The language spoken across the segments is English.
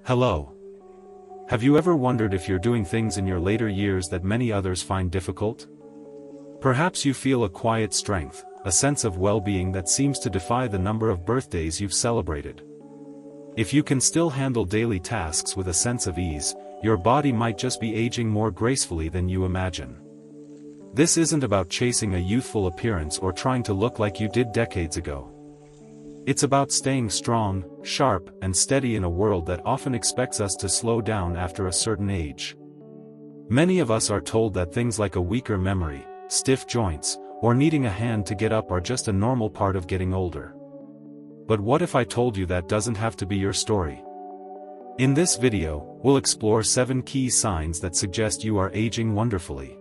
Hello. Have you ever wondered if you're doing things in your later years that many others find difficult? Perhaps you feel a quiet strength, a sense of well-being that seems to defy the number of birthdays you've celebrated. If you can still handle daily tasks with a sense of ease, your body might just be aging more gracefully than you imagine. This isn't about chasing a youthful appearance or trying to look like you did decades ago. It's about staying strong, sharp, and steady in a world that often expects us to slow down after a certain age. Many of us are told that things like a weaker memory, stiff joints, or needing a hand to get up are just a normal part of getting older. But what if I told you that doesn't have to be your story? In this video, we'll explore 7 key signs that suggest you are aging wonderfully.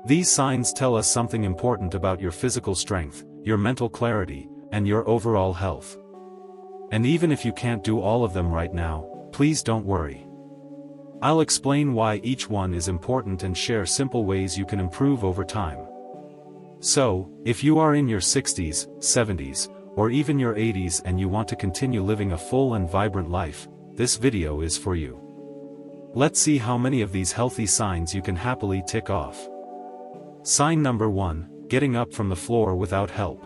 These signs tell us something important about your physical strength, your mental clarity, and your overall health. And even if you can't do all of them right now, please don't worry. I'll explain why each one is important and share simple ways you can improve over time. So, if you are in your 60s, 70s, or even your 80s and you want to continue living a full and vibrant life, this video is for you. Let's see how many of these healthy signs you can happily tick off. Sign number 1, getting up from the floor without help.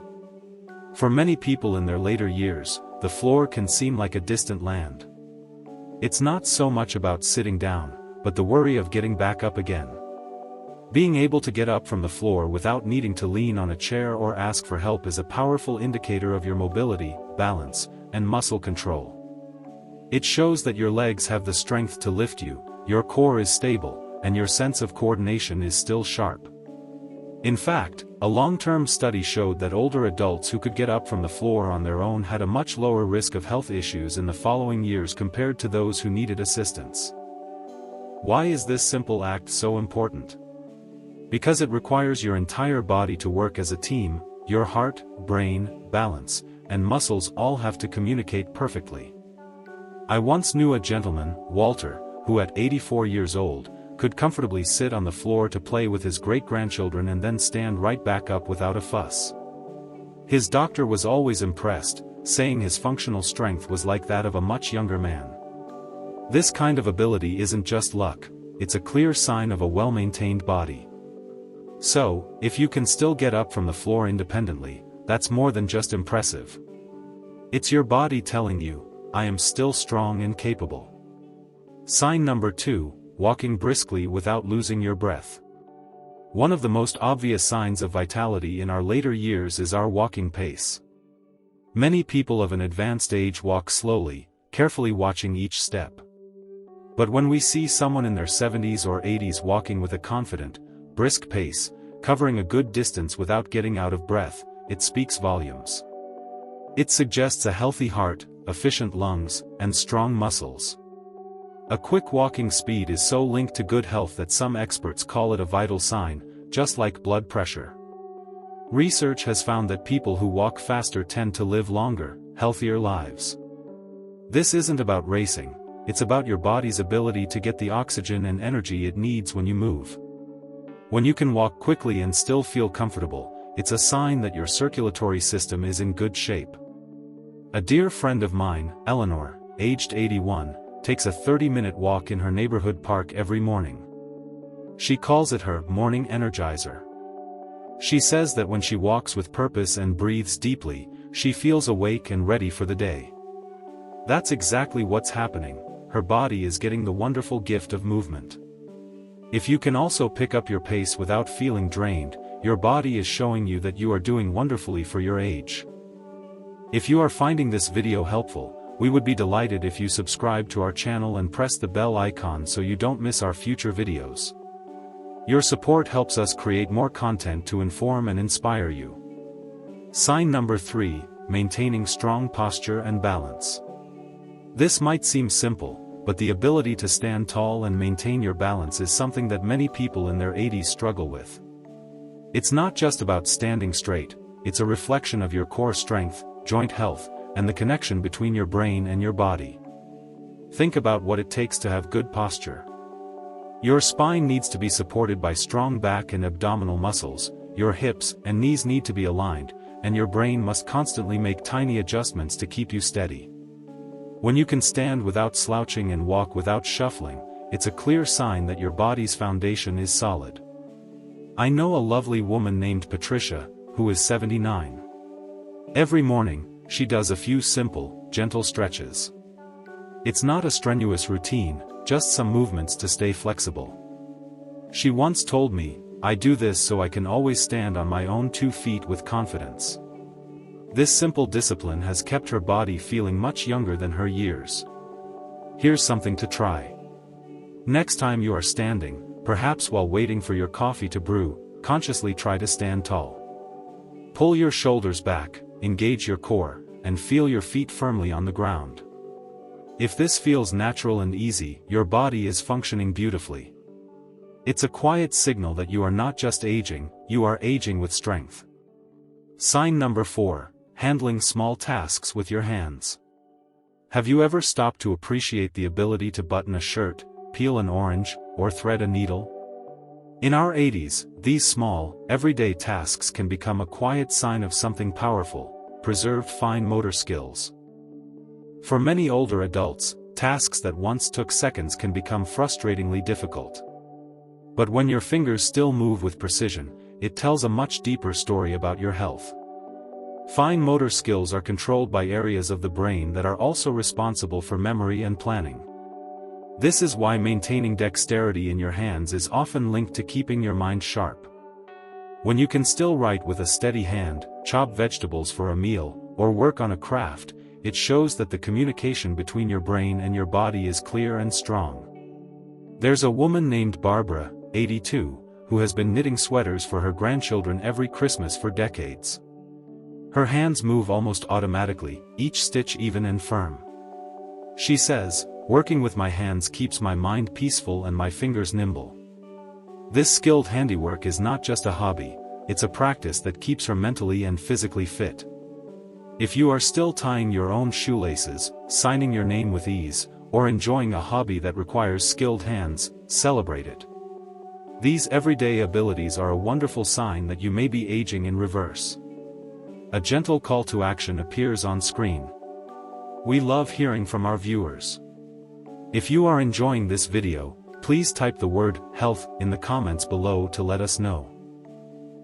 For many people in their later years, the floor can seem like a distant land. It's not so much about sitting down, but the worry of getting back up again. Being able to get up from the floor without needing to lean on a chair or ask for help is a powerful indicator of your mobility, balance, and muscle control. It shows that your legs have the strength to lift you, your core is stable, and your sense of coordination is still sharp. In fact, a long-term study showed that older adults who could get up from the floor on their own had a much lower risk of health issues in the following years compared to those who needed assistance. Why is this simple act so important? Because it requires your entire body to work as a team. Your heart, brain, balance, and muscles all have to communicate perfectly. I once knew a gentleman, Walter, who at 84 years old, could comfortably sit on the floor to play with his great-grandchildren and then stand right back up without a fuss. His doctor was always impressed, saying his functional strength was like that of a much younger man. This kind of ability isn't just luck, it's a clear sign of a well-maintained body. So, if you can still get up from the floor independently, that's more than just impressive. It's your body telling you, I am still strong and capable. Sign number 2, walking briskly without losing your breath. One of the most obvious signs of vitality in our later years is our walking pace. Many people of an advanced age walk slowly, carefully watching each step. But when we see someone in their 70s or 80s walking with a confident, brisk pace, covering a good distance without getting out of breath, it speaks volumes. It suggests a healthy heart, efficient lungs, and strong muscles. A quick walking speed is so linked to good health that some experts call it a vital sign, just like blood pressure. Research has found that people who walk faster tend to live longer, healthier lives. This isn't about racing, it's about your body's ability to get the oxygen and energy it needs when you move. When you can walk quickly and still feel comfortable, it's a sign that your circulatory system is in good shape. A dear friend of mine, Eleanor, aged 81, takes a 30-minute walk in her neighborhood park every morning. She calls it her morning energizer. She says that when she walks with purpose and breathes deeply, she feels awake and ready for the day. That's exactly what's happening. Her body is getting the wonderful gift of movement. If you can also pick up your pace without feeling drained, your body is showing you that you are doing wonderfully for your age. If you are finding this video helpful, we would be delighted if you subscribe to our channel and press the bell icon so you don't miss our future videos. Your support helps us create more content to inform and inspire you. Sign number 3, maintaining strong posture and balance. This might seem simple, but the ability to stand tall and maintain your balance is something that many people in their 80s struggle with. It's not just about standing straight, it's a reflection of your core strength, joint health, and the connection between your brain and your body. Think about what it takes to have good posture. Your spine needs to be supported by strong back and abdominal muscles, your hips and knees need to be aligned, and your brain must constantly make tiny adjustments to keep you steady. When you can stand without slouching and walk without shuffling, it's a clear sign that your body's foundation is solid. I know a lovely woman named Patricia, who is 79. Every morning, she does a few simple, gentle stretches. It's not a strenuous routine, just some movements to stay flexible. She once told me, "I do this so I can always stand on my own 2 feet with confidence." This simple discipline has kept her body feeling much younger than her years. Here's something to try. Next time you are standing, perhaps while waiting for your coffee to brew, consciously try to stand tall. Pull your shoulders back, engage your core, and feel your feet firmly on the ground. If this feels natural and easy, your body is functioning beautifully. It's a quiet signal that you are not just aging, you are aging with strength. Sign number 4, handling small tasks with your hands. Have you ever stopped to appreciate the ability to button a shirt, peel an orange, or thread a needle? In our 80s, these small, everyday tasks can become a quiet sign of something powerful: preserved fine motor skills. For many older adults, tasks that once took seconds can become frustratingly difficult. But when your fingers still move with precision, it tells a much deeper story about your health. Fine motor skills are controlled by areas of the brain that are also responsible for memory and planning. This is why maintaining dexterity in your hands is often linked to keeping your mind sharp. When you can still write with a steady hand, chop vegetables for a meal, or work on a craft, it shows that the communication between your brain and your body is clear and strong. There's a woman named Barbara, 82, who has been knitting sweaters for her grandchildren every Christmas for decades. Her hands move almost automatically, each stitch even and firm. She says, "Working with my hands keeps my mind peaceful and my fingers nimble." This skilled handiwork is not just a hobby, it's a practice that keeps her mentally and physically fit. If you are still tying your own shoelaces, signing your name with ease, or enjoying a hobby that requires skilled hands, celebrate it. These everyday abilities are a wonderful sign that you may be aging in reverse. A gentle call to action appears on screen. We love hearing from our viewers. If you are enjoying this video, please type the word "health" in the comments below to let us know.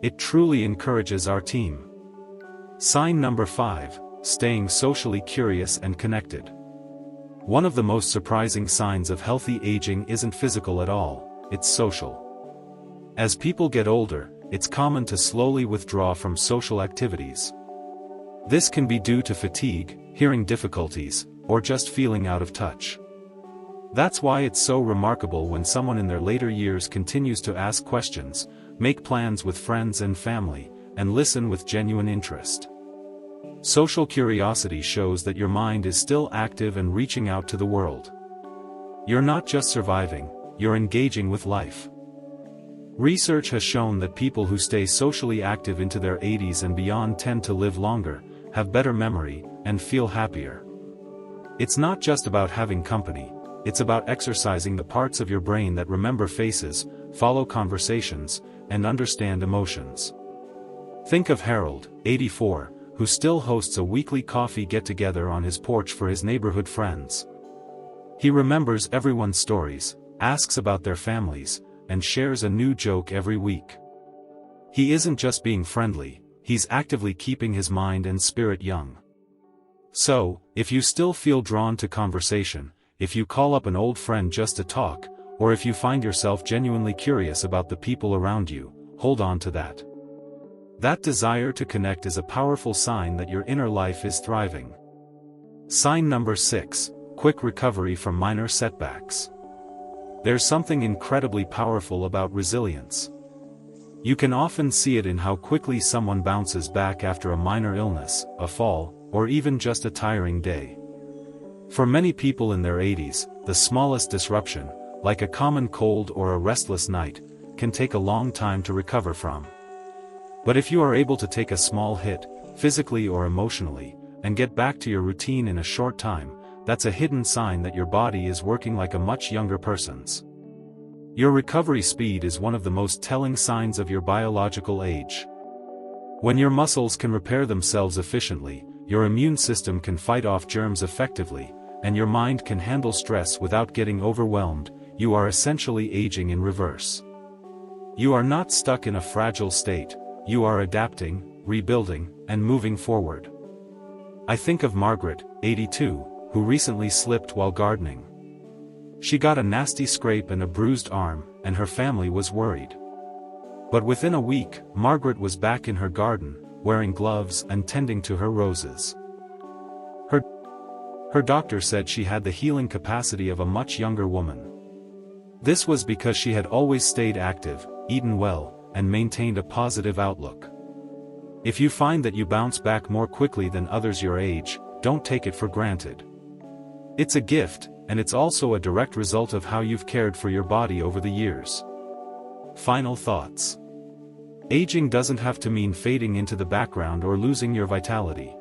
It truly encourages our team. Sign number 5, staying socially curious and connected. One of the most surprising signs of healthy aging isn't physical at all, it's social. As people get older, it's common to slowly withdraw from social activities. This can be due to fatigue, hearing difficulties, or just feeling out of touch. That's why it's so remarkable when someone in their later years continues to ask questions, make plans with friends and family, and listen with genuine interest. Social curiosity shows that your mind is still active and reaching out to the world. You're not just surviving, you're engaging with life. Research has shown that people who stay socially active into their 80s and beyond tend to live longer, have better memory, and feel happier. It's not just about having company, it's about exercising the parts of your brain that remember faces, follow conversations, and understand emotions. Think of Harold, 84, who still hosts a weekly coffee get-together on his porch for his neighborhood friends. He remembers everyone's stories, asks about their families, and shares a new joke every week. He isn't just being friendly, he's actively keeping his mind and spirit young. So, if you still feel drawn to conversation, if you call up an old friend just to talk, or if you find yourself genuinely curious about the people around you, hold on to that. That desire to connect is a powerful sign that your inner life is thriving. Sign number 6, quick recovery from minor setbacks. There's something incredibly powerful about resilience. You can often see it in how quickly someone bounces back after a minor illness, a fall, or even just a tiring day. For many people in their 80s, the smallest disruption, like a common cold or a restless night, can take a long time to recover from. But if you are able to take a small hit, physically or emotionally, and get back to your routine in a short time, that's a hidden sign that your body is working like a much younger person's. Your recovery speed is one of the most telling signs of your biological age. When your muscles can repair themselves efficiently, your immune system can fight off germs effectively, and your mind can handle stress without getting overwhelmed, you are essentially aging in reverse. You are not stuck in a fragile state, you are adapting, rebuilding, and moving forward. I think of Margaret, 82, who recently slipped while gardening. She got a nasty scrape and a bruised arm, and her family was worried. But within a week, Margaret was back in her garden, wearing gloves and tending to her roses. Her doctor said she had the healing capacity of a much younger woman. This was because she had always stayed active, eaten well, and maintained a positive outlook. If you find that you bounce back more quickly than others your age, don't take it for granted. It's a gift, and it's also a direct result of how you've cared for your body over the years. Final thoughts. Aging doesn't have to mean fading into the background or losing your vitality.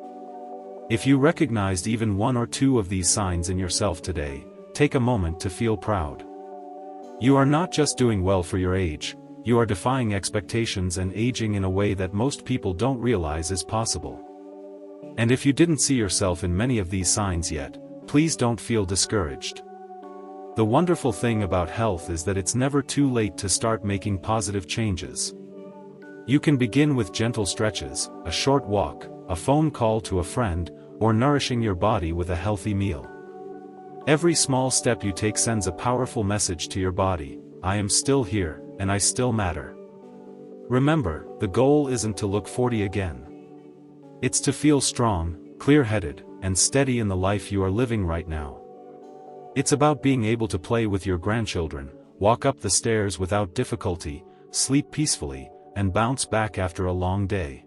If you recognized even one or two of these signs in yourself today, take a moment to feel proud. You are not just doing well for your age, you are defying expectations and aging in a way that most people don't realize is possible. And if you didn't see yourself in many of these signs yet, please don't feel discouraged. The wonderful thing about health is that it's never too late to start making positive changes. You can begin with gentle stretches, a short walk, a phone call to a friend, or nourishing your body with a healthy meal. Every small step you take sends a powerful message to your body: I am still here, and I still matter. Remember, the goal isn't to look 40 again. It's to feel strong, clear-headed, and steady in the life you are living right now. It's about being able to play with your grandchildren, walk up the stairs without difficulty, sleep peacefully, and bounce back after a long day.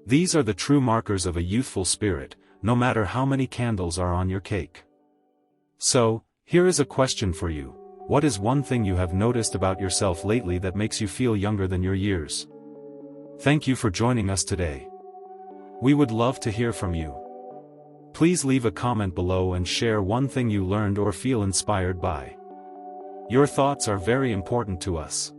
These are the true markers of a youthful spirit, no matter how many candles are on your cake. So, here is a question for you. What is one thing you have noticed about yourself lately that makes you feel younger than your years? Thank you for joining us today. We would love to hear from you. Please leave a comment below and share one thing you learned or feel inspired by. Your thoughts are very important to us.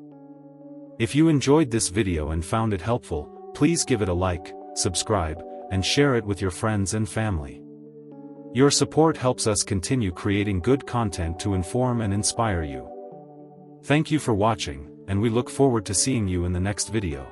If you enjoyed this video and found it helpful, please give it a like, subscribe, and share it with your friends and family. Your support helps us continue creating good content to inform and inspire you. Thank you for watching, and we look forward to seeing you in the next video.